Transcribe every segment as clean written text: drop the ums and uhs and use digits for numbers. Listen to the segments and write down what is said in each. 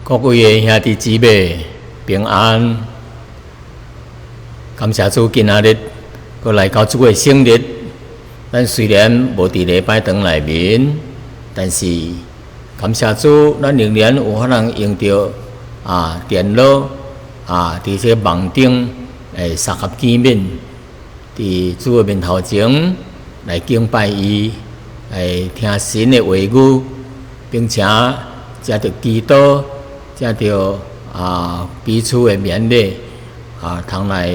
各位兄弟姊妹平安，感谢主今仔日佫来到主的圣日。咱虽然无伫礼拜堂内面，但是感谢主，咱仍然有可能用到电脑伫这网顶三合见面，伫主的面头前来敬拜伊，来听神的话语，并且接着祈祷。才着彼此的勉励通来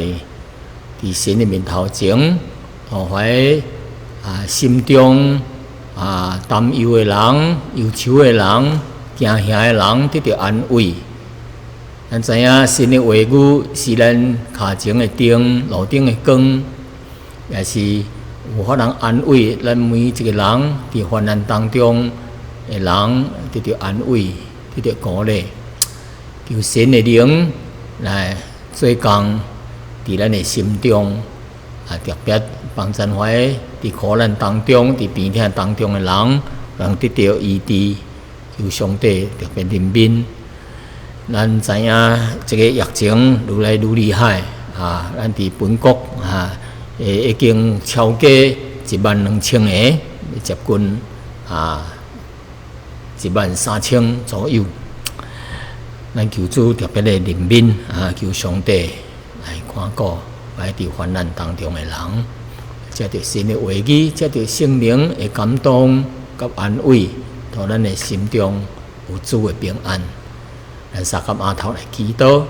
伫神的面头前，互怀心中担忧的人、忧愁的人、惊吓的人得到安慰。咱知影神的话语是咱脚前的灯、路顶的光，也是有法能安慰咱每一个人伫患难当中的人得到安慰、得到鼓励。求神的灵来做工伫咱的心中，特别帮助怀伫苦难当中、伫病痛当中的人，能得到医治。求上帝特别怜悯。咱知影这个疫情愈来愈厉害咱伫本国已经超过12000个，接近13000左右。咱求主特别的怜悯求上帝来看顾摆伫患难当中的人，接着神的话语，接着圣灵的感动甲安慰，互咱的心中有主的平安。咱三甲额头来祈祷，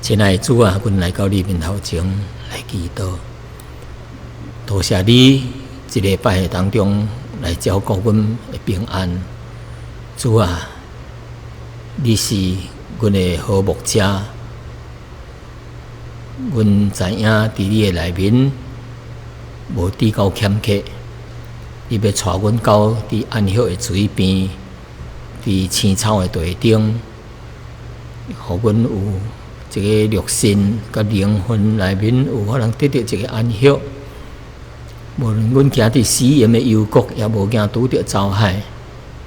亲爱的主啊，阮来到你面头前来祈祷，多谢你一礼拜当中来照顾阮的平安，主啊。你是阮的好牧者，阮知影伫你的内面无地够欠缺，你要带阮到伫安息的水边，伫青草的地顶，互阮有一个肉身甲灵魂内面有可能得到一个安息。无论阮行伫死荫的幽谷，也无惊拄着遭害，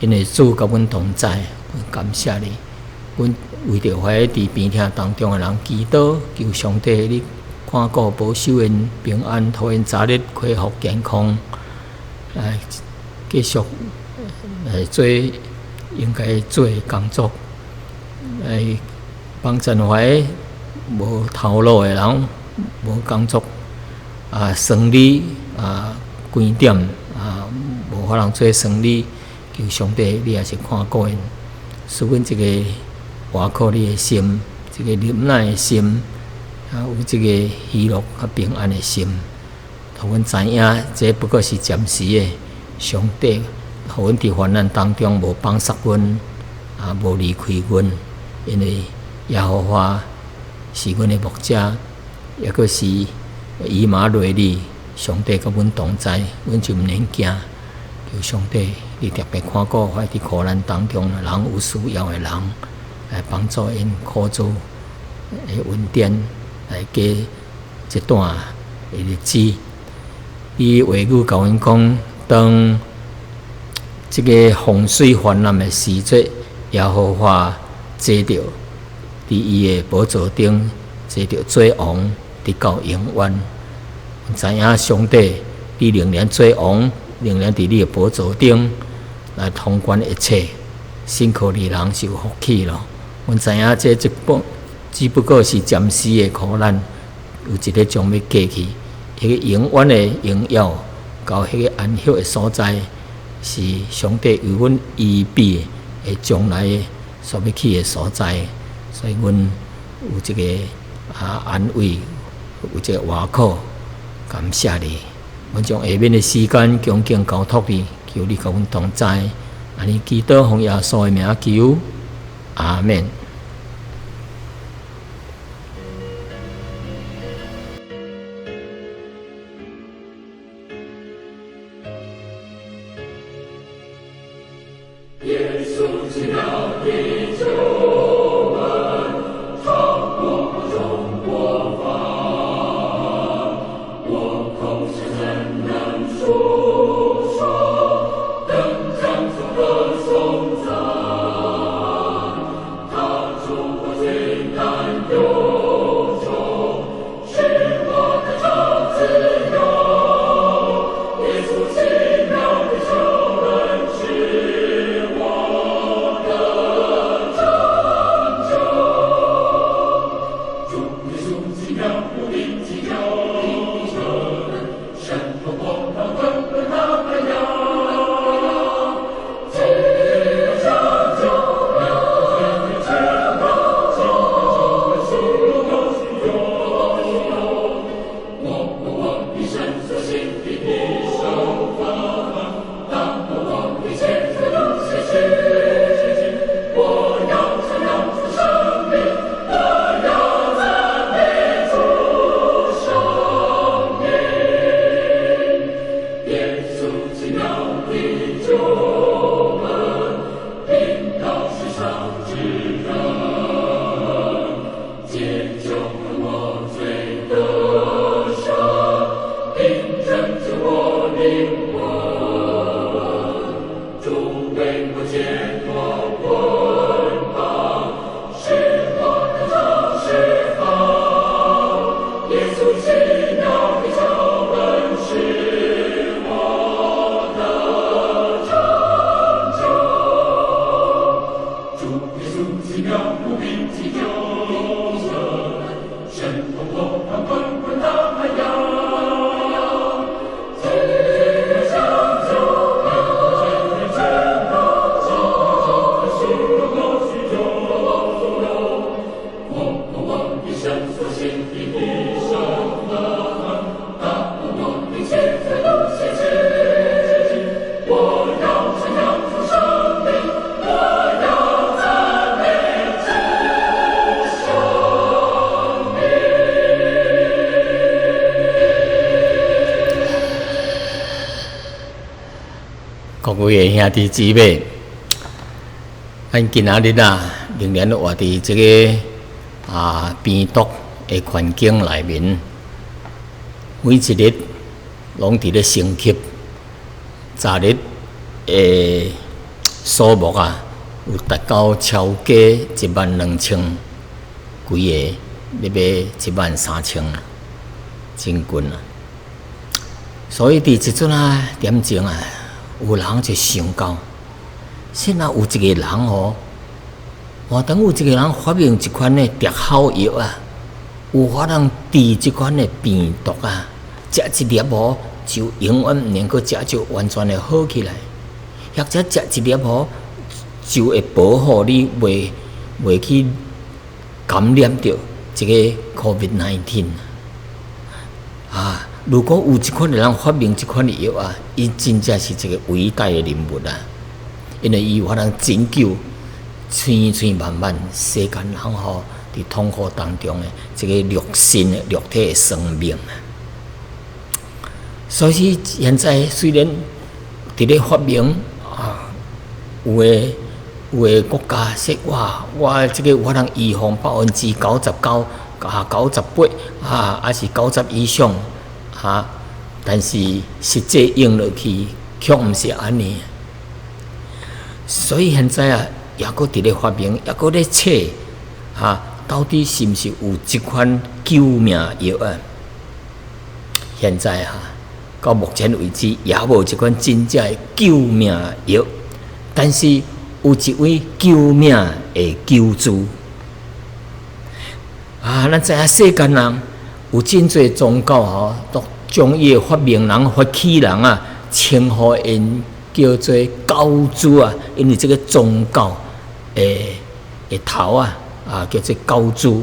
因为主甲阮同在。感谢你，阮为着怀伫病痛当中的人祈祷，求上帝你看顾保守因平安，互因早日恢复健康，来继续来做应该做的工作，来帮助怀无头路的人，无工作生理关点无法通做生理，求上帝你也是看顾因。使阮一个活靠你的心，一个忍耐的心，有一个喜乐和平安的心。互阮知影，这不过是暂时的。上帝，互阮伫患难当中无放杀阮，无离开阮，因为耶和华是阮的牧者，也佫是以马内利。上帝甲阮同在，阮就毋免惊。求上帝，你特别看顾怀伫苦难当中的人，有需要的人，来帮助因苦主的恩典，来过一段的日子。伊话语甲阮讲，当这个洪水泛滥的时节，耶和华坐着伫伊的宝座顶，坐着做王，直到永远。知影上帝，你仍然做王。仍然伫你的宝座顶来统管一切，辛苦你人是有福气咯。阮知影这只不过是暂时的苦难，有一日将要过去。迄个永远的荣耀，到迄个安息的所在，是上帝为阮预备的将来所要去的所在。所以阮有一个安慰，有一个活口，感谢你。阮将下面的时间恭敬交托你，求你甲阮同在。安尼祈祷奉耶稣的名求，阿门。耶稣奇妙的救恩，超过众国防，我口是怎能述说，更将主的颂赞。各位兄弟姊妹，咱今仔日仍然活伫这个病毒的环境内面，每一日拢伫咧升级，昨日的数目有达到超过12000，几个要13000，真悬啊！所以伫即阵点钟有人就想到，现在有一个人换等有一个人发明一款的特效药有法通治这款的病毒食一粒就永远唔能够食就完全的好起来，或者食一粒就会保护你袂去感染到这个 COVID-19 如果有一款人发明这款的药伊真正是一个伟大的人物因为伊有法通拯救千万万世间人伫痛苦当中的这个肉身的肉体的生命所以现在虽然伫咧发明有的国家说我这个有法通预防99%、98%还是90以上但是实际用落去却毋是安尼，所以现在也搁伫咧发明，也搁咧测到底是毋是有这款救命药现在到目前为止也无一款真正的救命药，但是有一位救命的救主咱知影世间人有真侪宗教都将伊的发明人、发起人称呼因叫做教主因为这个宗教的头叫做教主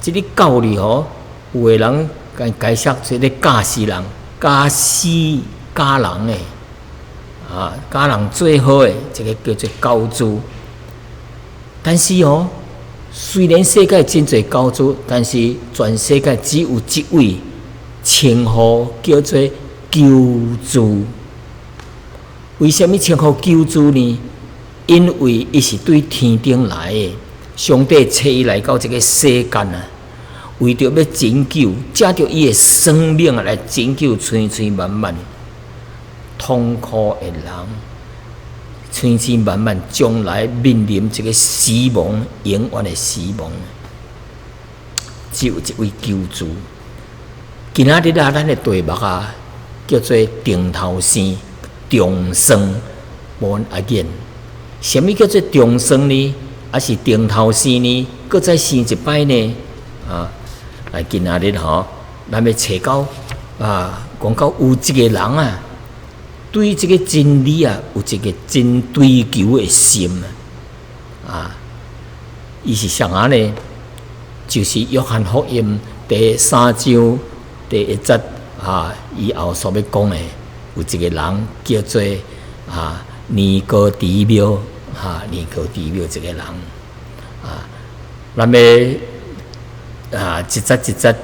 这个教理有的人解释这个教死人、教人的教人最好的这个叫做教主，但是虽然世界真侪教主，但是全世界只有一位称呼叫做救主。为什么称呼救主呢？因为伊是对天顶来的，上帝找伊来到这个世间为着要拯救，借着伊的生命来拯救千万万痛苦的人，千万将来面临这个死亡，永远的死亡，只有一位救主。今仔日咱的题目叫做定头生、重生 born again。什么叫做重生呢？还是定头生呢？搁再生一摆呢？来今仔日咱要找到讲到有一个人对这个真理有一个真追求的心伊是啥呢？就是约翰福音第3章第1节以后所要讲的，有一个人叫做尼哥底母尼哥底母这个人咱要一节一节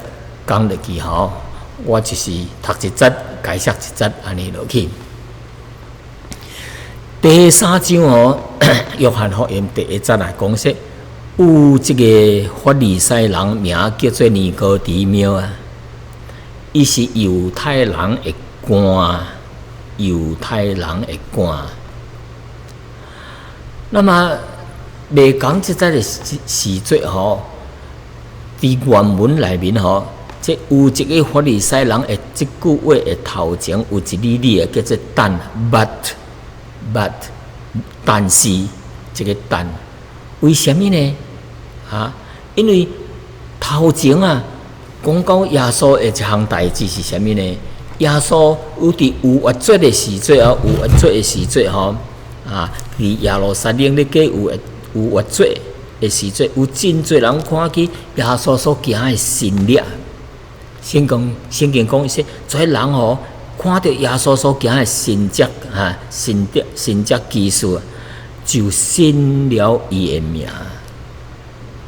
讲落去我就是读一节解释一节安尼落去。第3章约翰福音第1节讲说，有一个法利赛人名叫做尼哥底母伊是犹太人的官，那么未讲即个的时节伫原文内面即有一个法利赛人的即句话的头前有一字叫做但是，这个蛋，为什么呢？因为头前讲到耶稣的一项代志是什么呢？耶稣有伫有月节的时节有月节的时节伫耶路撒冷咧过有月节的时节，有真侪人看见耶稣所行的神力。圣经讲说，这人看到耶稣所行的神迹神迹奇事，就信了伊的名，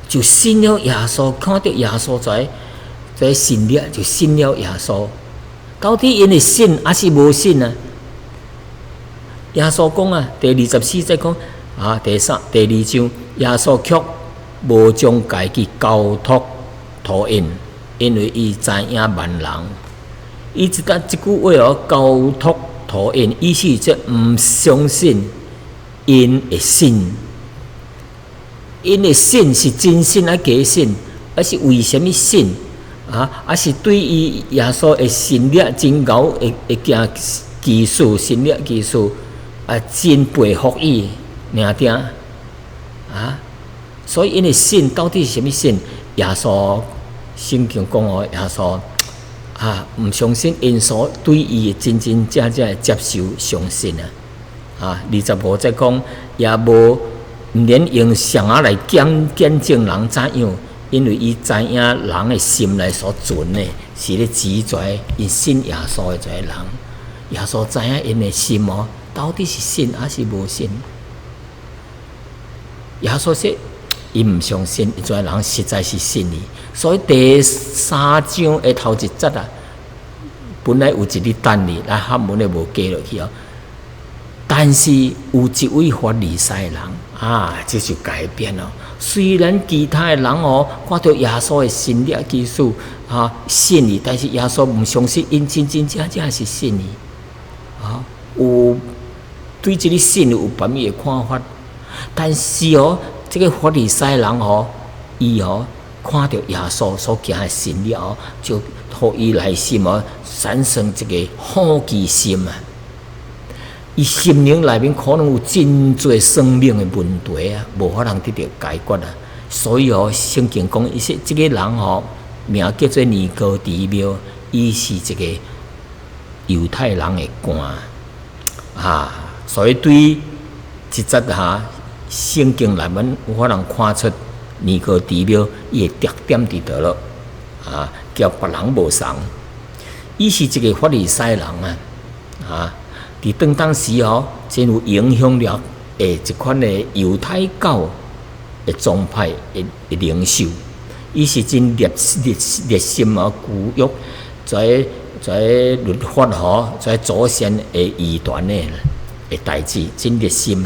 就信了耶稣。看到耶稣在神力，就信了耶稣。到底因为信还是无信呢？耶稣讲第24节讲第2章，耶稣却无将家己交托讨因，因为伊知影万人。伊即句话交托讨因，意思即毋相信因的信。因的信是真信假信，还是为什么信？还是对于耶稣的神力真高，会行技术神力技术真佩服伊尔定所以因的信到底是什么信？耶稣圣经讲耶稣毋相信因所对伊真正正的接受相信25节讲也无连用上来见证人怎样。因为伊知影人的心内所存的，是咧指在因信耶稣的这个人。耶稣知影因的心到底是信还是无信？耶稣说，伊毋相信，这个人实在是信伊。所以第3章的头一节本来有一日等你，来汉文的无加落去但是有一位法利赛人这就改变了。虽然其他的人看到耶稣的神力技术信伊，但是耶稣毋相信因真正是信伊有对这个信有别的看法。但是这个法利赛人伊看到耶稣所行的神力就互伊内心产生这个好奇心伊心灵内面可能有真侪生命的问题无法通得到解决所以圣经讲，伊说这个人名叫做尼哥底母，伊是一个犹太人的官所以对于这节圣经内面有法通看出尼哥底母伊的特点伫倒咯叫别人无同。伊是一个法利赛人伫当时真有影响力的一款的犹太教的宗派的领袖。伊是真热心鼓约在律法在祖先的遗传的代志，真热心。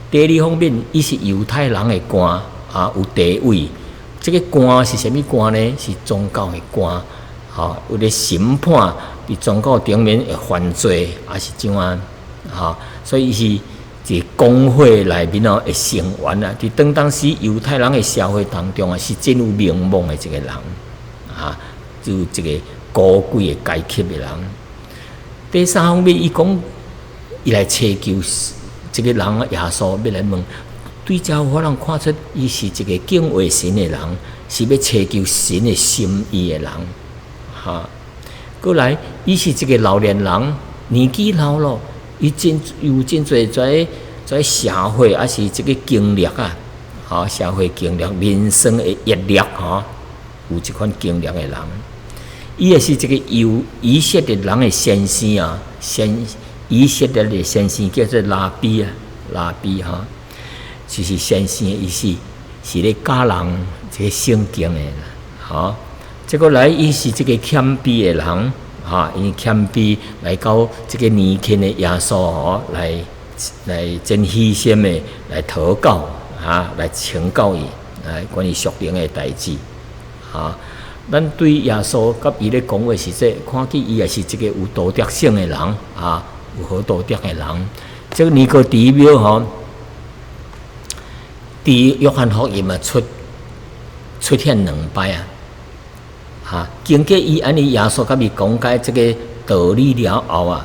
第二方面，伊是犹太人的官有地位。这个官是什么官呢？是宗教的官有咧审判伫宗教顶面的犯罪，也是怎所以伊是一个公会内面的成员伫当时犹太人的社会当中是真有名望的一个人就一个高贵的阶级的人。第三方面，伊讲伊来祈求这个人耶稣要来问，对照我能看出伊是一个敬畏神的人，是要祈求神的心意的人过来，伊是一个老年人，年纪老了，伊有真侪在社会还是这个经历社会经历、人生的阅历有一款经历的人。伊也是一个以色列人的先生以色列的先生叫做拉比就是先生的意思，是咧教人这个圣经的这个来，伊是这个谦卑的人因谦卑来到这个年轻的耶稣来真牺牲的来祷告来请教伊关于属灵的代志咱对耶稣甲伊咧讲话是看起伊也是一个有道德性的人有好道德的人。这个尼哥底母伫约翰福音出现2摆经过伊安尼耶稣甲伊讲解这个道理了后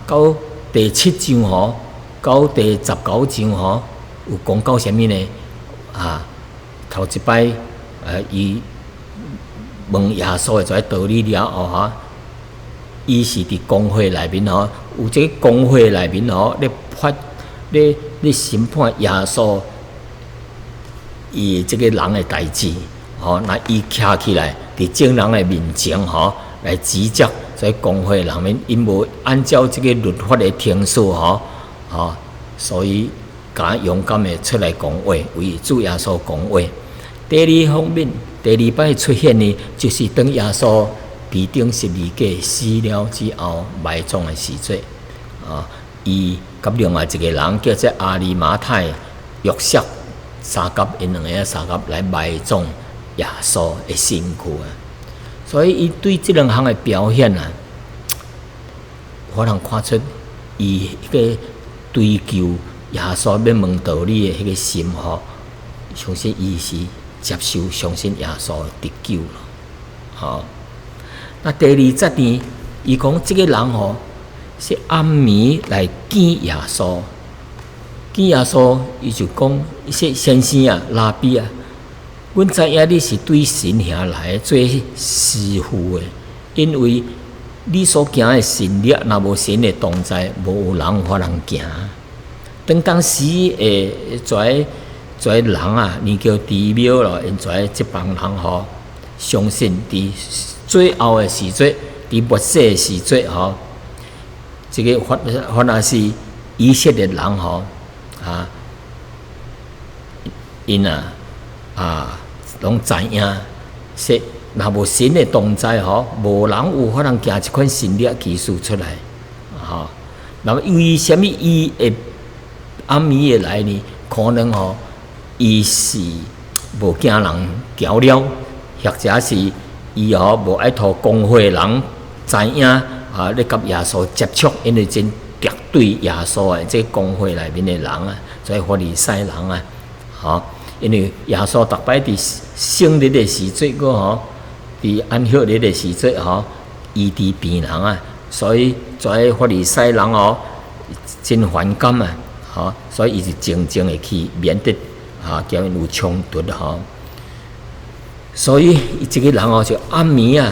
到第7章到第19章有讲到啥物呢？头一摆伊问耶稣的这道理了后伊是伫公会内面有这个公会内面咧审判耶稣伊这个人的代志那伊徛起来伫众人的面前来指责在公会人面，因无按照这个律法的程序所以敢勇敢的出来讲话，为主耶稣讲话。第二方面，第二摆出现呢，就是当耶稣被钉十字架死了之后埋葬的时阵伊甲另外一个人叫做阿里马太、约瑟三甲因两个三甲来埋葬耶稣的身躯所以伊对这两项的表现我能看出伊迄个追求耶稣要问道理的迄个心相信伊是接受相信耶稣得救了那第二节呢，伊讲这个人是暗暝来见耶稣，见耶稣伊就讲说先生拉比阮知影你是对神兄来做师傅的，因为你所行的神力，若无神的同在，无有人有法通行。当时这人年叫地庙咯，因这帮人相信伫最后的时阵，伫末世的时阵这个反而是以色列人因拢知影说，若无神的同在无人有法通行一款神力技术出来那么为什么伊会暗暝会来呢？可能伊是无惊人搅了，或者是伊无爱托公会人知影咧甲耶稣接触，因为真敌对耶稣的这公会内面的人所以法利赛人因为耶稣逐摆伫圣日的时阵伫安息日的时阵医治病人所以这法利赛人真反感所以伊是静静的去免得叫因有冲突所以这个人就暗暝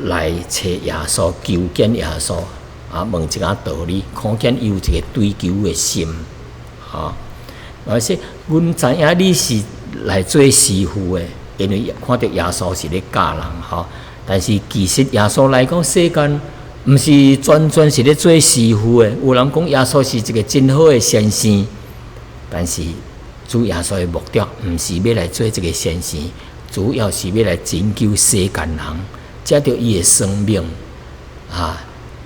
来找耶稣，求见耶稣问一个道理，看见伊有一个追求的心而且阮知影你是来做师傅的，因为看到耶稣是咧教人但是其实耶稣来到世间，毋是全是咧做师傅的。有人讲耶稣是一个真好的先生，但是主耶稣的目的毋是要来做这个先生，主要是要来拯救世间人，借着伊的生命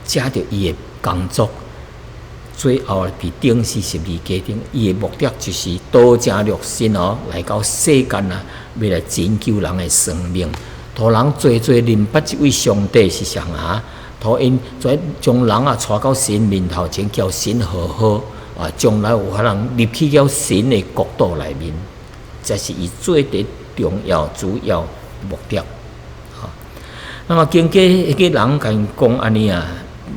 借着伊的工作。最后被钉死十字架顶，伊的目的就是道成肉身来到世间要来拯救人的生命，互人做认捌这位上帝是上互因将人带到神面头前，叫神好好将来有法通入去到神的国度内面，这是伊最重要主要目的那么经过迄个人甲因讲安尼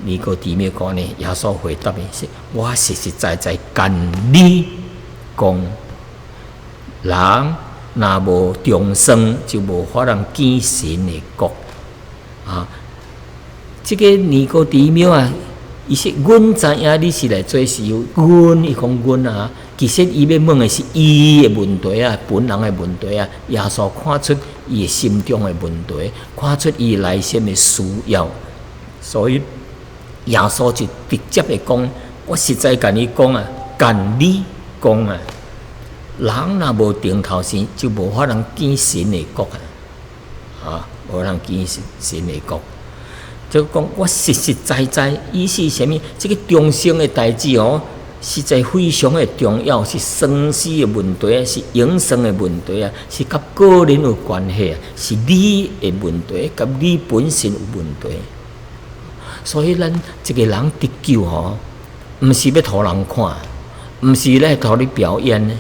尼哥底母讲呢，耶稣回答的是：我实实在在跟你讲，人若无重生，就无法通见神的国这个尼哥底母伊说：阮知影你是来做事，阮伊讲阮其实伊要问的是伊的问题本人的问题耶稣看出伊的心中的问题，看出伊内心的需要，所以耶稣就直接的讲：我实在跟你讲跟你讲人若无定头前，就无法通见神的国无法通见神的国。就讲我实实在在，意思是啥物？这个重生的代志实在非常的重要，是生死的问题是永生的问题是甲个人有关系是你的问题，甲你本身有问题。所以咱一个人得救毋是要互人看，毋是来互你表演的。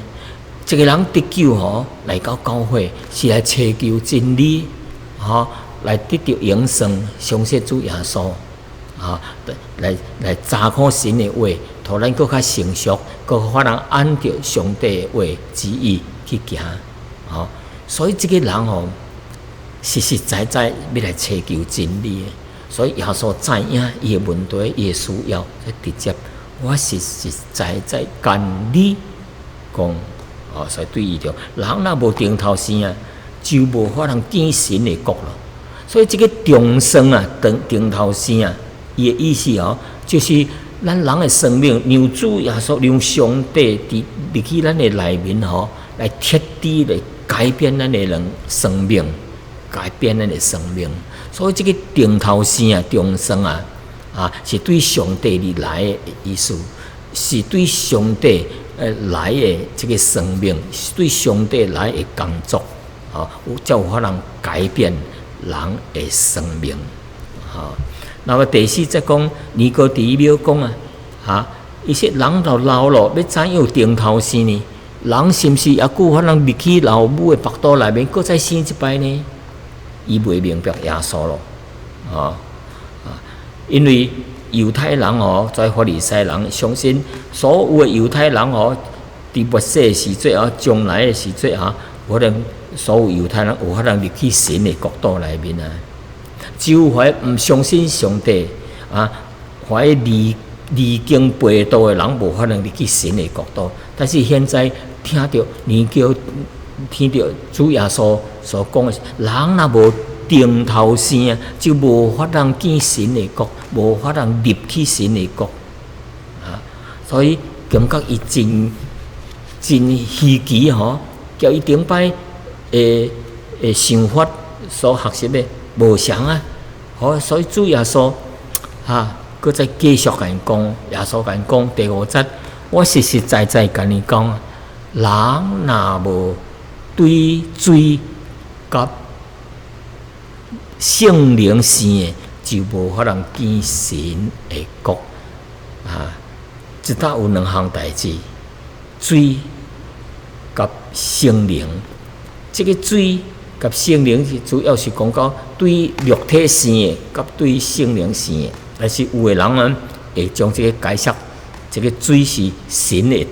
一个人得救来到教会是来寻求真理来得到永生，相信主耶稣来查看神的话，互咱更较成熟，更有法通按照上帝的话旨意去行。所以这个人实实在在要来追求真理的。所以耶稣知影伊的问题、伊的需要，所以直接我实实在在跟你讲。所以对伊着，人若无定头生啊，就无法通见神的国咯。所以这个重生啊，定头生啊，伊的意思就是咱人的生命，让主耶稣让上帝入去咱的内面来彻底来改变咱的人生命，改变咱的生命。所以这个定头生啊，重生啊，是对上帝而来的意思，是对上帝来的这个生命，是对上帝来的工作，才有法能改变人的生命。那么第四则讲，尼哥底母讲伊说人到老了，要怎样定头生呢？人是毋是也有法能入去老母的腹肚内面，搁再生一摆呢？伊袂明白耶稣咯，因为犹太人在法利赛人相信，所有的犹太人伫末世的时阵将来的时阵可能所有犹太人有法能入去神的国度内面啊。只有怀毋相信上帝怀离经背道的人，无法能入去神的国度。但是现在听到听到主耶稣所讲的，人若无定头生，就无法能见神的国，无法能入去神的国所以感觉伊真稀奇叫伊顶摆想法所学习的无相所以主耶稣搁再继续甲因讲，耶稣甲因讲第5节，我实实在在甲你讲，人若无对水甲圣灵生的，就无法能见神的国即搭有2项代志，水甲圣灵。这个水甲圣灵是主要是讲到对肉体生的，甲对圣灵生的。但是有的人会将这个解释，这个水是神的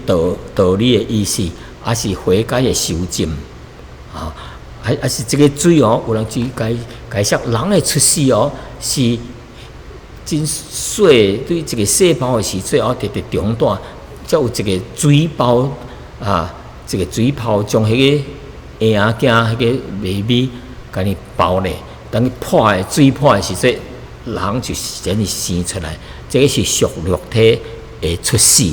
道理的意思，还是悔改的修正还是这个水有人去解释人的出世是真细，对这个细胞的时阵特别中段，才有这个水泡这个水泡将迄个婴仔囝迄个baby甲你包咧，等破的水破的时阵，人就先是生出来，这个是属肉体的出世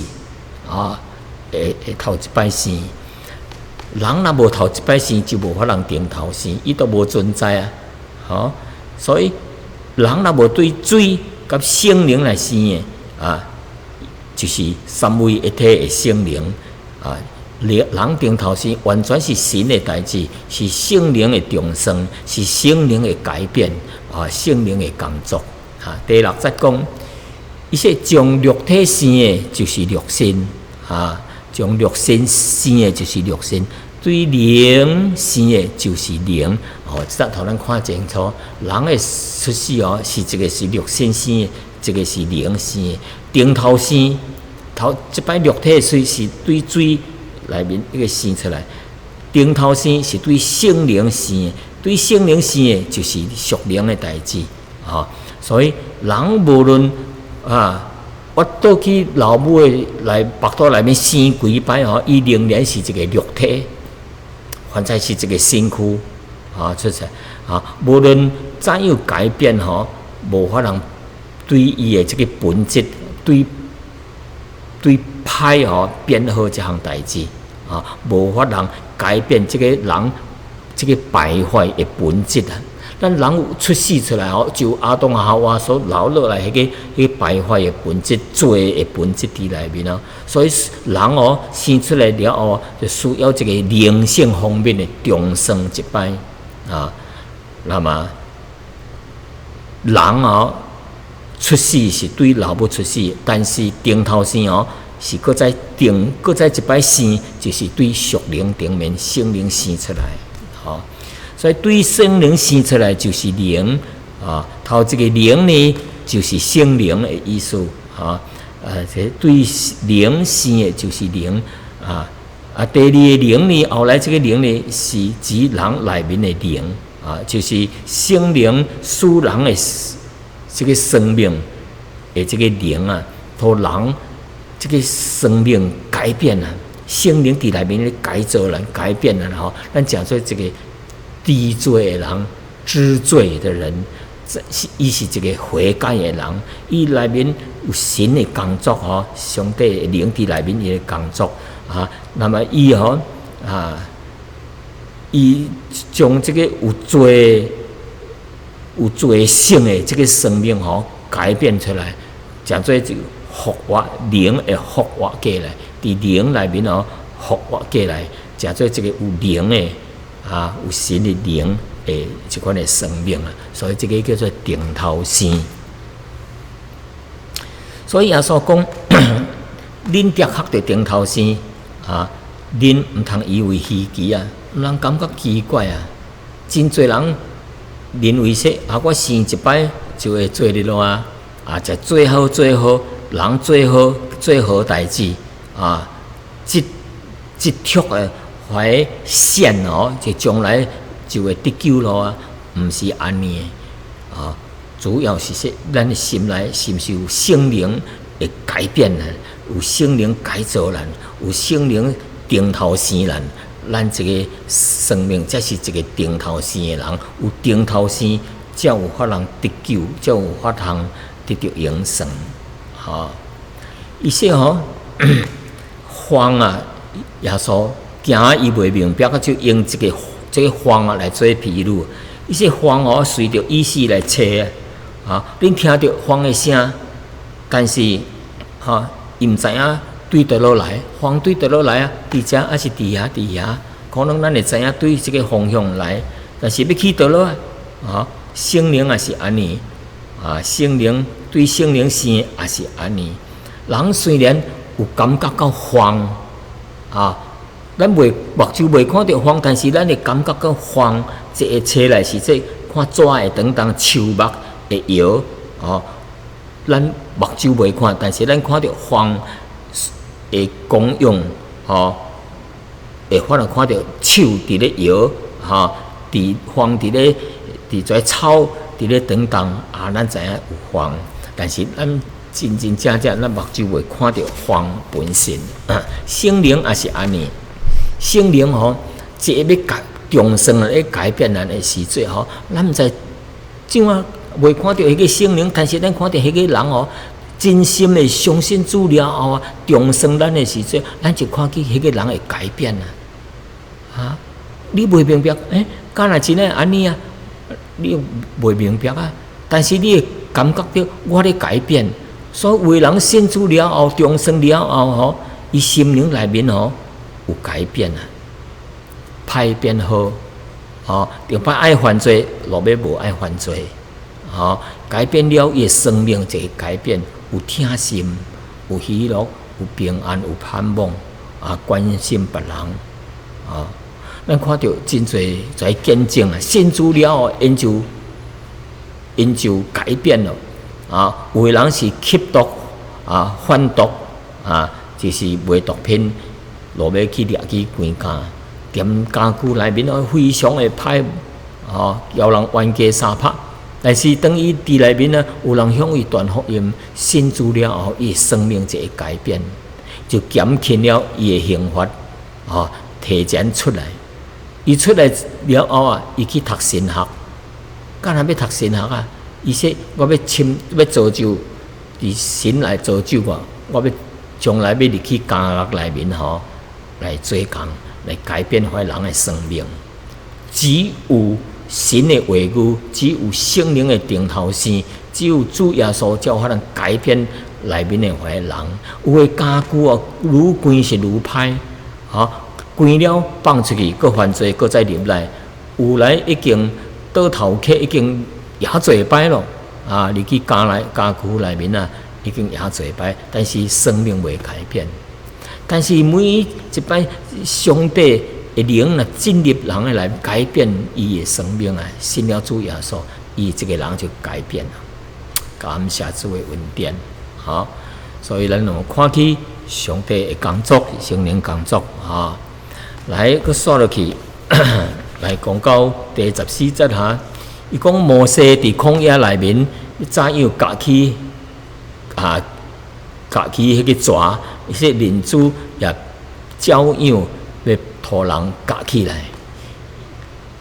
会头一摆生。人若无头一摆生，就无法能定头生，伊都无存在所以人若无对水甲圣灵来生的就是三位一体的圣灵人定头生完全是神的代志，是圣灵的重生，是圣灵的改变圣灵的工作第6节讲，伊说将肉体生的就是肉身将肉身生的就是肉身，对灵生的就是灵这头咱看清楚，人的出世是一个是肉身生的，一个是灵生的。定头生头一摆肉体的水是对水内面一个生出来，定头生是对圣灵生的，对圣灵生的就是属灵的代志所以人无论我倒去老母的来腹肚内面生几摆伊仍然是一个肉体，反正是一个身躯出来无论怎样改变无法能对伊的这个本质对歹变好这项代志无法能改变这个人这个败坏的本质咱人出世出来就阿东夏娃所留落来迄个败坏的本质、罪的本质伫内面所以人生出来了后就需要这个灵性方面的重生一摆那么人出世是对老母出世，但是定头生是搁再一摆生，就是对属灵顶面圣灵生出来所以对圣灵生出来就是灵头这个灵呢就是圣灵的意思这对灵生的就是灵啊。第二个灵呢，后来这个灵呢是指人内面的灵啊，就是圣灵使人的这个生命的这个灵啊，让人这个生命改变了。圣灵伫内面咧改造人、改变人吼。咱讲说这个低罪的人、知罪的人，伊是一个悔改的人，伊内面有神的工作吼，上帝的灵伫内面伊的工作啊。那么伊伊将这个有罪性的这个生命吼改变出来，讲做这个复活灵会复活过来，伫灵内面吼复活过来，讲做这个有灵的有神的灵的这款的生命啊，所以这个叫做顶头生。所以耶稣讲，恁的确着顶头生恁毋通以为稀奇啊，人感觉奇怪啊，真侪人认为说我生一摆就会做得落就最好人最好代志即刻的怀善就将来就会得救咯毋是安尼主要是说咱的心内是毋是有圣灵会改变咱，有圣灵改造咱，有圣灵顶头生咱这个生命才是一个顶头生的人，有顶头生才有法人得救，才有法通得到永生伊说方耶稣行伊袂明白，就用这个方来做比喻。伊说方随着意思来找恁听到方的声，但是伊毋知影对倒落来，方对倒落来伫遮还是伫遐，可能咱会知影对这个方向来，但是要去倒落圣灵也是安尼圣灵对圣灵生也是安尼。人虽然有感觉到方咱目睭袂看到方，但是咱会感觉到方，这会车来是这看纸会当树木会摇咱目睭袂看，但是咱看到方的功用会发能看到手伫咧摇伫方伫咧伫在草伫咧等动咱知影有方，但是咱真正咱目睭袂看到方本身圣灵也是安尼，圣灵这要重生来改变咱的时阵咱毋知怎袂看到迄个圣灵，但是咱看到迄个人真心的相信主了后重生咱的时阵，咱就看见迄个人会改变你袂明白敢若真诶安尼你袂明白但是你会感觉到我咧改变。所以为人信主了后重生了后伊心灵内面有改变歹变好就歹爱犯罪，落尾无爱犯罪改变了伊生命就会改变，有疼心，有喜乐，有平安，有盼望关心别人咱看到真侪在见证信主了后因就改变了有的人是吸毒贩毒就是卖毒品，落尾去掠去关家，踮家具内面非常的歹叫人冤家相拍。但是当伊伫内面有人向伊传福音，信主了后，伊生命就会改变，就减轻了伊的刑罚提前出来。伊出来了后伊去读神学，干若要读神学伊说我要造就伫神来造就我要将来要入去监狱内面来做工，来改变坏人的生命。只有神的话语，只有圣灵的顶头生，只有主耶稣才有法能改变内面的坏人。有的家具愈关是愈歹关了放出去，搁犯罪，搁再入来。有来已经倒头客，已经也做摆咯入去家具内面已经也做摆，但是生命未改变。但是每一摆上帝的灵进入人的来改变伊的生命信了主耶稣，伊这个人就改变了。感谢主的恩典所以咱有看起上帝的工作，圣灵工作啊。来，佮刷落去，来讲到第14节哈。伊讲摩西伫旷野内面，早有架起迄个蛇，迄民主也照样要互人架起来。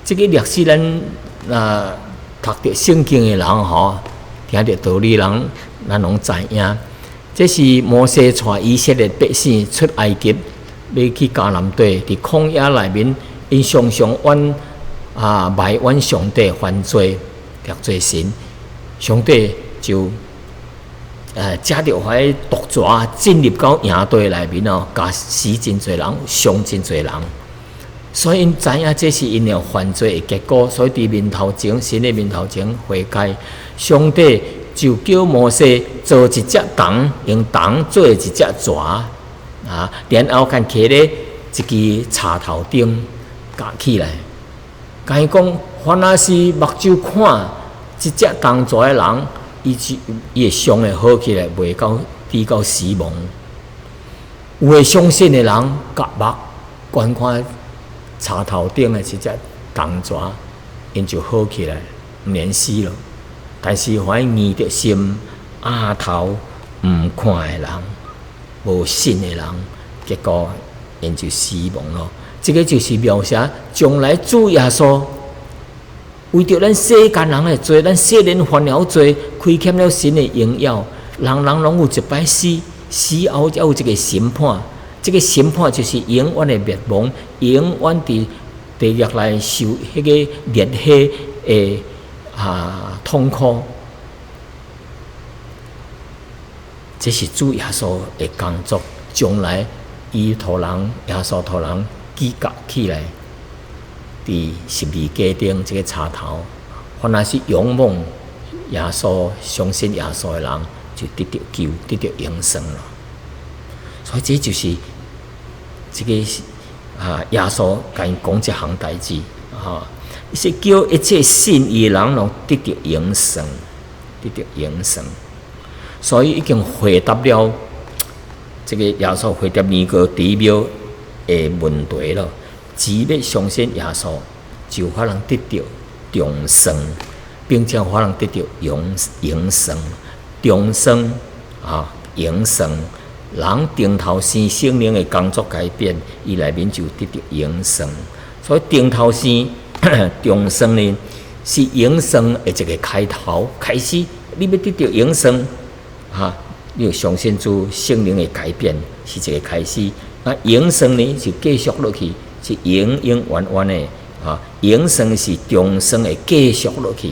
这个历史咱读着圣经的人吼，听着道理人，咱拢知影。这是摩西带以色列百姓出埃及，要去迦南地，伫旷野内面，因常常埋怨上帝犯罪，得罪神，上帝就借着迄毒蛇进入到营地内面哦，甲死真侪人，伤真侪人。所以因知影这是因了犯罪的结果，所以伫面头前，神的面头前悔改，上帝就叫摩西做一只虫，用虫做一只蛇然后甲摕咧一支插头钉架起来。甲伊讲，凡若是目睭看一只动蛇的人，伊会伤会好起来，袂到死亡。有会相信的人，甲目观看插头顶的一只动蛇，因就好起来，毋免死了。但是凡硬着心、压头毋看的人，无信的人，结果因就死亡了。这个就是描写将来主耶稣为着咱世间人的罪，咱世人犯了罪，亏欠了神的荣耀，人拢有一摆死，死后才有一个审判。这个审判就是永远的灭亡，永远伫地狱内受迄个烈火的痛苦。这是主耶稣的工作，将来伊耶稣互人举架起来，伫十字架顶这个插头，凡若是仰望耶稣、相信耶稣的人，就得到救，得到永生了。所以这就是这个耶稣甲因讲这项代志伊是叫一切信伊的人拢得到永生，得到永生。所以已经回答了这个耶稣回答尼哥底庙的问题了。只要相信耶稣，就可能得到永生，并且可能得到永生。永生永生，人顶头生圣灵的工作改变，伊内面就得到永生。所以顶头生永生呢，是永生的一个开头，开始你要得到永生你要相信主圣灵的改变是一个开始。永生呢就继续落去，是永永远远的永生是终生的继续落去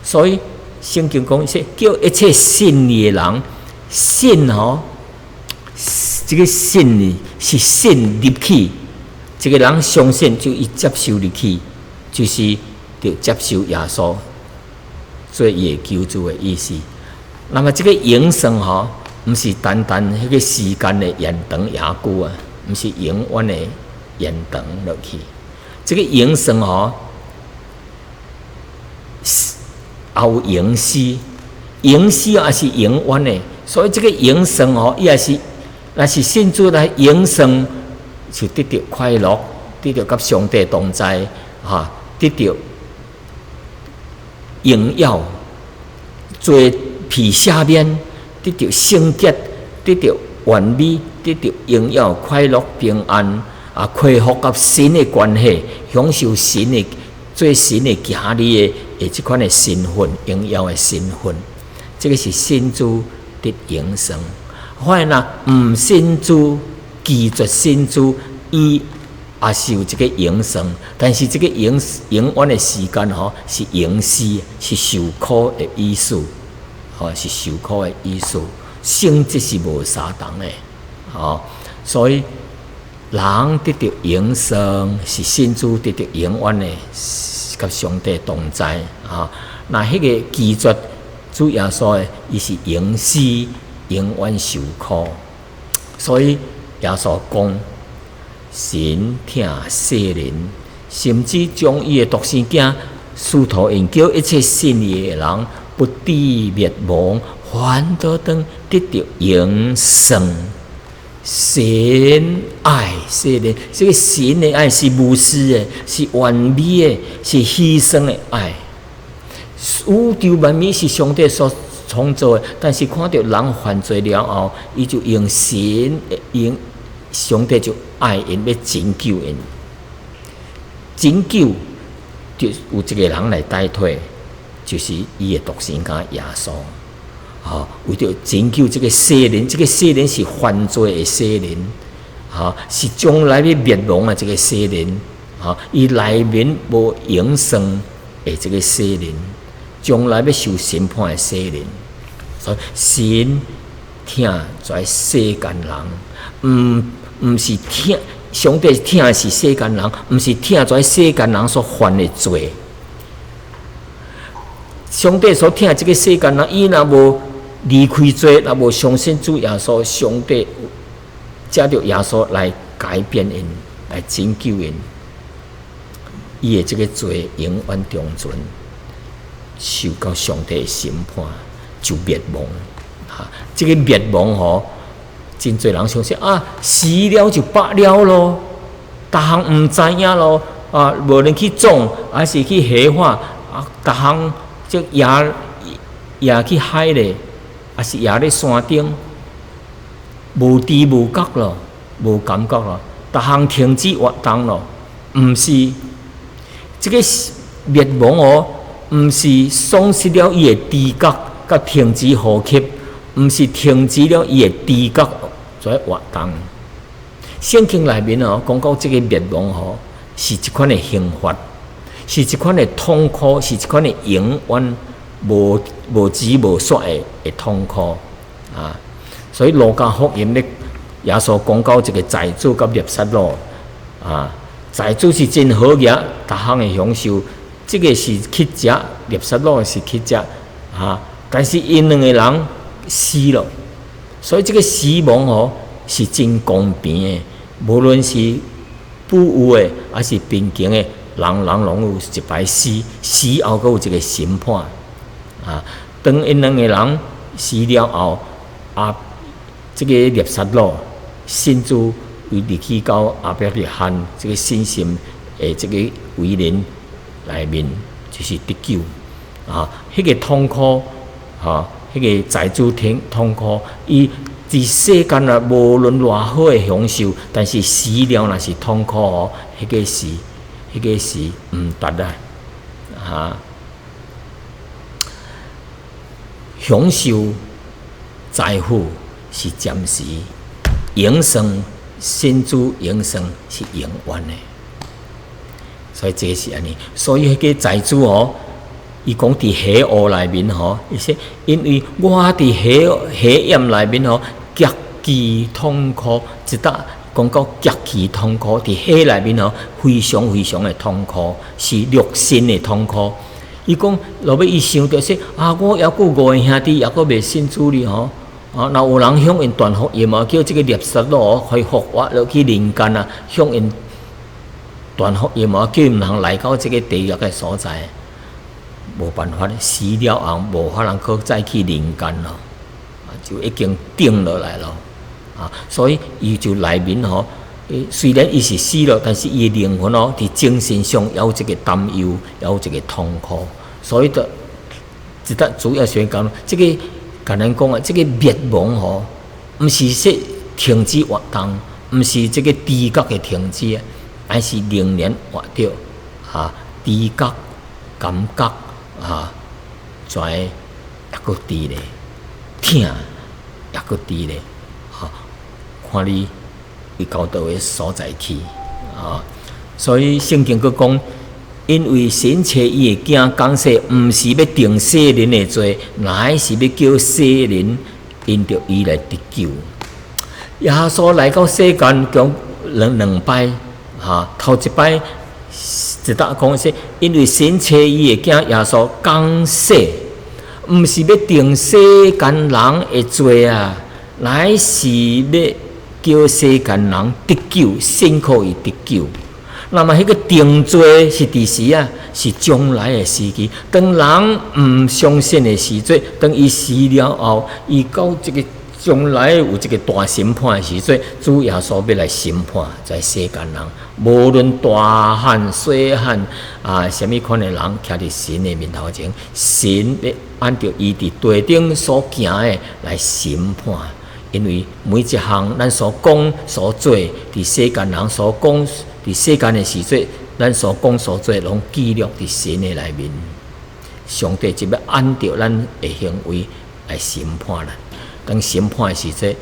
所以圣经讲说，叫一切信你的人，信这个信呢是信入去，这个人相信就伊接受入去，就是就接受耶稣做伊的救主的意思。那么这个永生不是单单迄个时间的延长也久不是永远的延长落去。这个永生有永世，永世也是永远的。所以这个永生伊也是，若是信主来永生，就得到快乐，得到甲上帝同在得到荣耀，罪被赦免，得到圣洁，得到完美，得到荣耀、快乐、平安恢复甲神的关系，享受神的做神的儿女的这款的身份，荣耀的身份。这个是信主得永生。反而唔信主、拒绝信主，伊也是有这个永生，但是这个永远的时间是永世，是受苦的意思。是受苦的意思，性质是无相同的所以人得到永生，是信主得到永远的，甲上帝同在那迄个拒绝主耶稣的，伊是永世永远受苦。所以耶稣讲，神疼世人，甚至将伊的独生子使徒因叫一切信伊的人，不至灭亡，反倒当得到永生。神爱世人，这个神的爱是无私的，是完美的，是牺牲的爱。宇宙万物是上帝所创造的，但是看到人犯罪了后，伊就用上帝就爱因要拯救因，拯救就有一个人来代替，就是伊的独生子耶稣。为着拯救这个世人，这个世人是犯罪的世人，是将来要灭亡的这个世人，伊内面无永生的这个世人，将来要受审判的世人。所以神疼在世间人，唔是疼上帝疼的是世间人，唔是疼在世间人所犯的罪。上帝所疼这个世间人，伊若无离开罪，若无相信主耶稣，上帝借着耶稣来改变因，来拯救因，伊的这个罪永远长存，受到上帝的审判，就灭亡。这个灭亡真侪人相信死了就罢了咯，逐项唔知影咯，无人去种，还是去黑化，逐项即也去海咧。还是也咧山顶，无知无觉咯，无感觉咯，逐项停止活动咯。毋是这个灭亡毋是丧失了伊的知觉，甲停止呼吸，毋是停止了伊的知觉在活动。圣经内面讲到这个灭亡是一款的刑罚，是一款的痛苦，是一款的永远。无止无说的痛苦所以路加福音咧，耶稣讲到这个财主甲孽撒罗财主是真好嘢，逐项的享受，这个是去食，孽撒罗是去食但是因两个人死了，所以这个死亡是真公平的，无论是富有的还是贫穷的，人拢有一摆死，死后阁有一个审判。当因两个人死了后，这个孽撒罗甚至为入去到阿伯利罕这个信心的这个为人内面，就是得救迄个痛苦迄个财主痛苦，伊伫世间无论偌好的享受，但是死了若是痛苦迄个是毋值享受财富是暂时，永生先主永生是永远的。所以这是安尼。所以迄个财主伊讲伫黑暗内面伊说，因为我伫黑暗内面极其痛苦，一搭讲到极其痛苦，伫黑内面非常非常的痛苦，是肉身的痛苦。伊讲，落尾伊想着说我还佫5个兄弟，还佫未信主哩若有人向因传福音叫这个孽撒罗可以复活落去人间向因传福音叫因人来到这个地狱的所在，无办法，死了后无法能够再去人间咯，就已经定落来咯所以伊就内面虽然伊是死了，但是伊的灵魂伫精神上也有一个担忧，也有一个痛苦，所以就一搭主要宣讲，这个简单讲这个灭亡毋是说停止活动，毋是这个知觉的停止，而是仍然活着知觉、感觉在也佫伫咧，疼也佫伫咧看你。伊到倒个所在去所以圣经佫讲，因为神找伊的囝降世，毋是要定世人的罪，乃是要叫世人因着伊来得救。耶稣来到世间讲两摆头一摆一搭讲说，因为神找伊的囝耶稣降世，毋是要定世间人的罪乃是要叫世间人得救，先可以得救。那么，迄个定罪是伫时是将来的时期。当人毋相信的时阵，当伊死了后，伊到这个将来有一个大审判的时阵，主耶稣要来审判在世间人，无论大汉、小汉啊，什么款的人，徛伫神的面头前，神要按照伊伫地顶所行的来审判。因为每一项咱所讲所做，伫世间人所讲，伫世间的时阵，咱所讲所做，拢记录伫神的内面。上帝就要按照咱的行为来审判啦。当审判的时阵，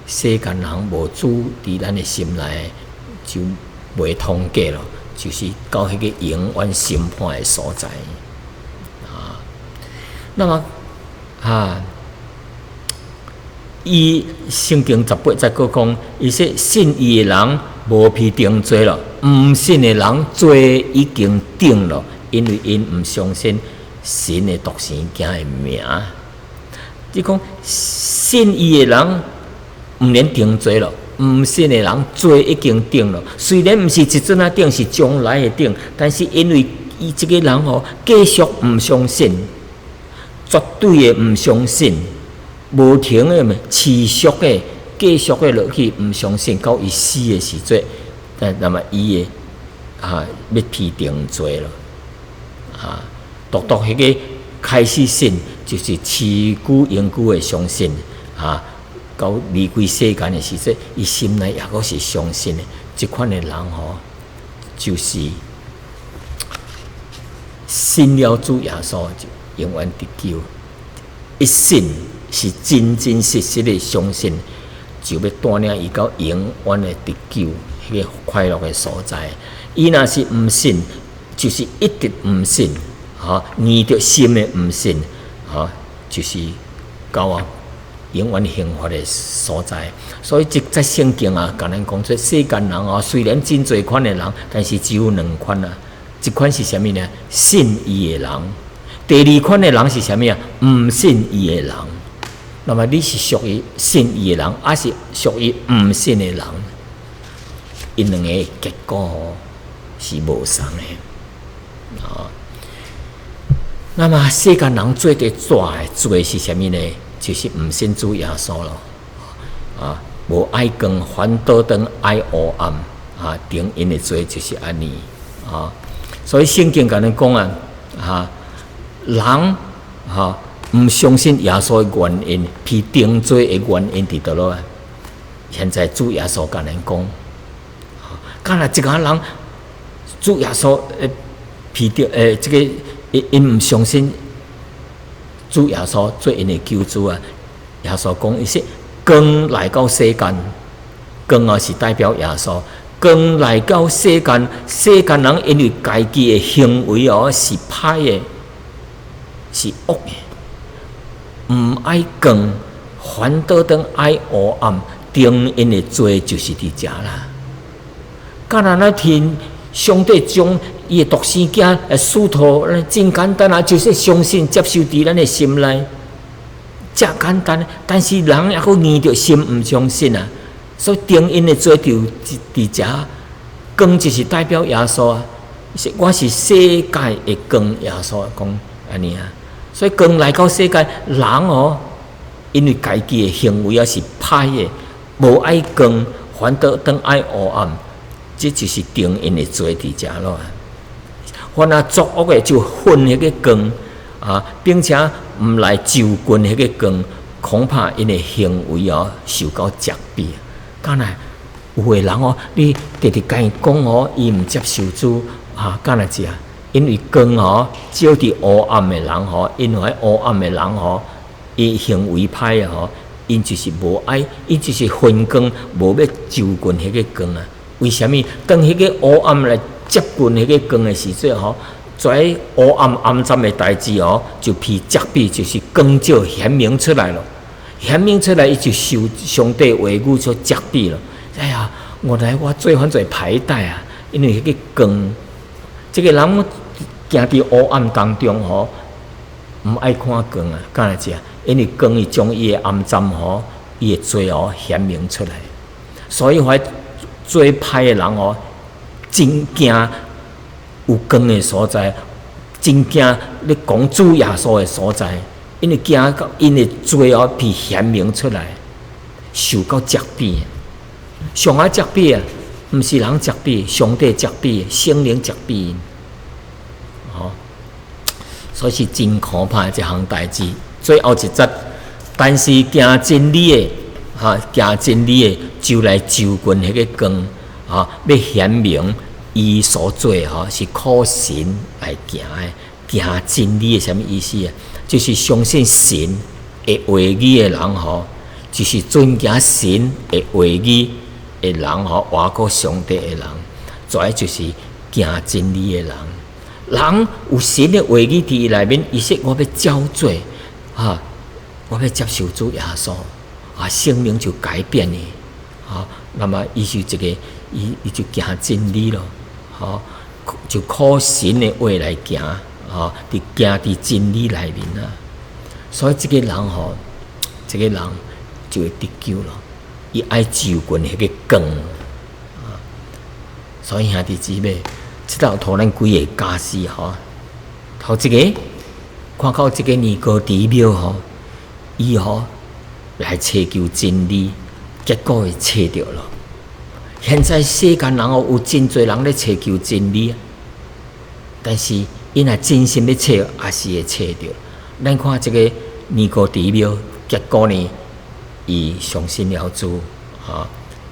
世间人无主伫咱的心内，就袂通过咯，就是到迄个永远审判的所在啊。那么伊圣经18节佫讲，伊说信伊的人无被定罪了，毋信的人罪已经定了，因为因毋相信神的独生囝的名。即讲信伊的人毋免定罪了，毋信的人罪已经定了。虽然毋是即阵啊定，是将来的定，但是因为伊即个人继续毋相信，绝对的毋相信。无停的持续的继续的落去，毋相信到伊死的时阵，那么伊的要被定罪了独迄个开始信，就是持久永久的相信到离开世间的时阵，伊心内也阁是相信的。即款的人就是信了主耶稣，就永远得救。一信是真真实实的相信，就要带领伊到永远的得救，迄个快乐的所在。伊若是毋信，就是一直毋信，硬着心的毋信，就是到永远刑罚的所在。所以即在圣经甲咱讲出世间人虽然真侪款的人，但是只有两款一款是啥物呢？信伊的人。第二款的人是啥物毋信伊的人。那么你是属于信伊的人，还是属于毋信的人？因两个结果是无同的那么世间人最大的罪是啥物呢？就是毋信主耶稣咯无爱光，反倒当爱黑暗定因的罪就是安尼所以圣经甲咱讲人毋相信耶稣的原因，被定罪的原因伫倒落现在主耶稣甲咱讲，敢若一个人主耶稣被定这个因毋相信主耶稣做因的救主耶稣讲，伊说光来到世间，光是代表耶稣。光来到世间，世间人因为家己的行为是歹的，是恶的，毋爱光，反倒当爱黑暗，定因的罪就是伫遮啦。敢若那天上帝将伊的独生囝赐托，真简单就是相信接受伫咱的心内，遮简单。但是人还阁硬着心毋相信所以定因的罪就伫遮。光就是代表耶稣我是世界的光，耶稣讲安尼所以光来到世界，人因为家己的行为是歹的，无爱光，反倒当爱黑暗，这就是定因的罪伫遮咯。凡作恶的就恨迄个光并且毋来就近迄个光，恐怕因的行为受到责备。敢若有个人你直直甲伊讲伊毋接受主敢若这因为光照伫黑暗的人因为黑暗的人伊行为歹因就是无爱，因就是分光，无要就近迄个光为什么？当迄个黑暗来接近迄个光的时阵在黑暗暗淡的代志就被责备，就是光照显明出来了。显明出来，伊就受上帝话语所责备了。哎呀，原来我做犯罪歹代因为迄个光，这个人行伫黑暗当中毋爱看光敢若这？因为光伊将伊的暗淡伊的罪显明出来，所以做歹的人真惊有光的所在，真惊你讲主耶稣的所在。因为惊到因的罪被显明出来，受到责备，上啊责备啊，毋是人责备，上帝责备，圣灵责备，所以是真可怕的一项代志。最后一节，但是行真理的，行真理的就来就近迄个光，要显明伊所做是靠神来行的。行真理的什么意思啊？就是相信神的话语的人就是尊敬神的话语的人活过上帝的人，再就是行真理的人。人有神的话语伫伊内面，伊说我要照做，我要接受主耶稣，生命就改变了，那么伊就一个，伊就行真理咯，就靠神的话来行，伫行伫真理内面啊。所以这个人就会得救了，伊爱就近迄个光，所以兄弟姊妹，这道图咱几个假使头一个看到这个尼哥底庙伊来寻求真理，结果会找到了。现在世间人有真侪人咧寻求真理，但是因若真心咧找，也是会找到。咱看这个尼哥底庙，结果呢，伊相信了主，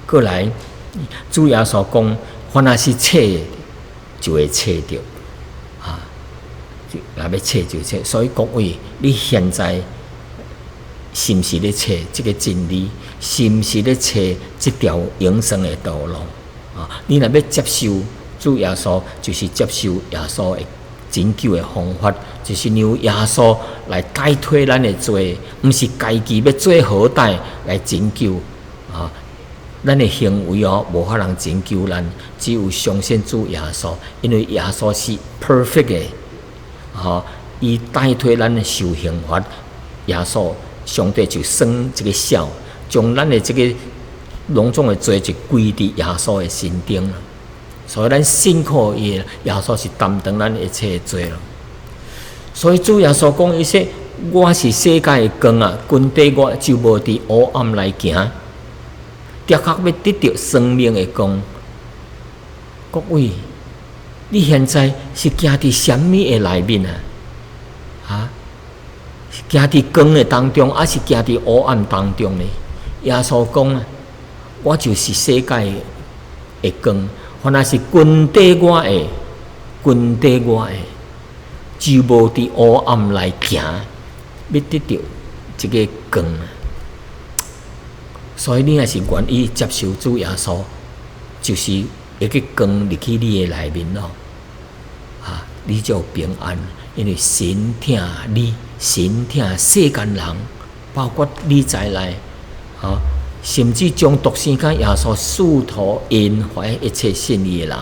过来主耶稣讲，凡若是找就会找到，若要找就找。所以各位，你现在是毋是咧找这个真理？是毋是咧找这条永生的道路？你若要接受主耶稣，就是接受耶稣的拯救的方法，就是由耶稣来代替咱的罪，毋是家己要做好歹来拯救咱的行为无法通拯救咱，只有相信主耶稣，因为耶稣是 perfect 的，伊代替咱的受刑罚，耶稣上帝就算这个孝，将咱的这个隆重的罪就归伫耶稣的身顶了。所以咱辛苦耶稣是担当咱一切的罪了。所以主耶稣讲伊说：“我是世界的光啊，跟底我就无伫黑暗来行，的确要得到生命的光。”各位，你现在是行伫什么的内面啊？行伫光的当中，还是行伫黑暗当中呢？耶稣讲我就是世界的光。凡若是跟底我的，就无伫黑暗来行，要得到这个光。所以你若是愿意接受主耶稣，就是一个光入去你的内面咯，你就平安，因为神疼你，神疼世间人，包括你在内，甚至将独生子耶稣赐托因怀一切信伊的人，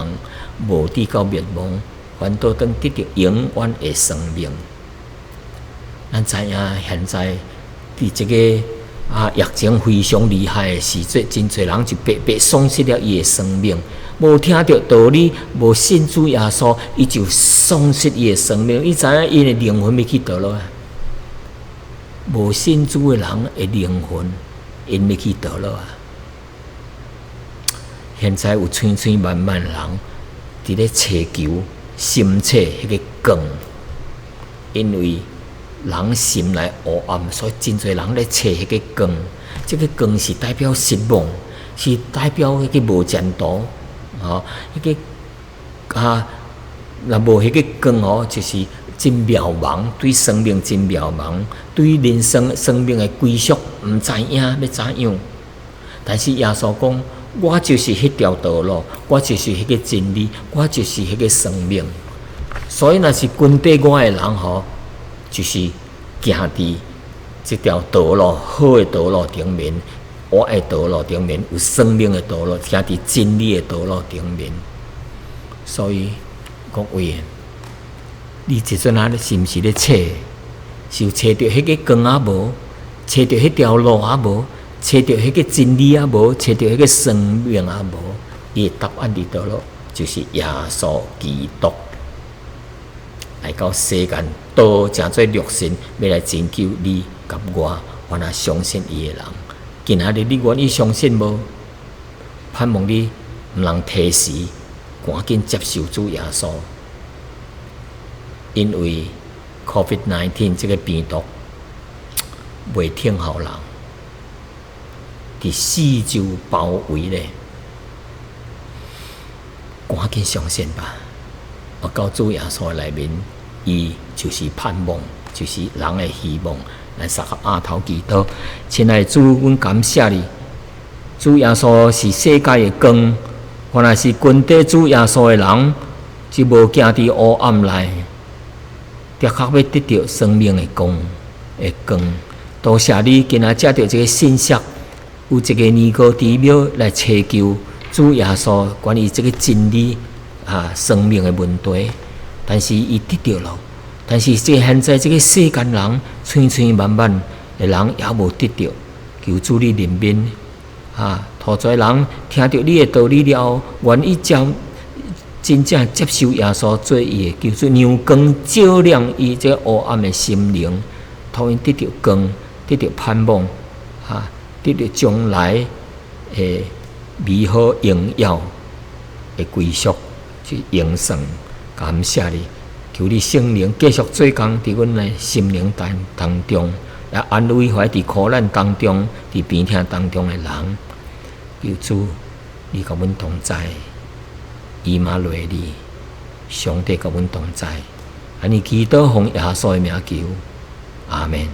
无至到灭亡，反倒当得到永远的生命。咱知影现在伫这个疫情非常厉害的时节，真侪人就白白丧失了伊的生命，无听到道理，无信主耶稣，伊就丧失伊的生命。你知影伊的灵魂要去倒落？无信主的人的灵魂。因要去倒落现在有千千万万人伫咧祈求心切迄个光，因为人心内黑暗，所以真侪人咧找迄个光。这个光是代表失望，是代表迄个无前途，迄个若无迄个光就是真渺茫，对生命真渺茫，对人生命的归宿毋知影要怎样。但是耶稣讲，我就是迄条道路，我就是迄个真理，我就是迄个生命。所以若是跟底我的人就是行伫这条道路，好的道路顶面，我的道路顶面，有生命的道路，行伫真理的道路顶面。所以各位，你即阵是毋是咧找？是有找到迄个光啊无？找到迄条路啊无？找到迄个真理啊无？找到迄个生命啊无？伊的答案伫倒落，就是耶稣基督来到世间，道成做肉身，要来拯救你甲我，凡那相信伊的人。今仔日你愿意相信无？盼望你毋通提时，赶紧接受主耶稣，因为 COVID-19 这个病毒袂听互人，伫四周包围咧，赶紧相信吧！到主耶稣内面，伊就是盼望，就是人的希望。来撒个额头祈祷，亲爱的主，阮感谢你。主耶稣是世界的光，原来是跟底主耶稣的人，就无行伫黑暗内，的确要得到生命的光。多谢你今仔接到这个信息，有一个尼哥底庙来祈求主耶稣关于这个真理生命的问题，但是伊得到了。但是现在这个世间人，寸寸万万的人也无得到，求主你怜悯托在人听到你的道理了后，愿意真正接受耶稣做伊的，求主阳光照亮伊这黑暗的心灵，托因得到光，得到盼望得到将来的美好荣耀的归属，去永生。感谢你。求你圣灵继续做工，伫阮的心灵当中，来安慰怀伫苦难当中、伫病痛当中的人。求主，你甲阮同在，以马内利，上帝甲阮同在。安尼祈祷奉耶稣的名求，阿门。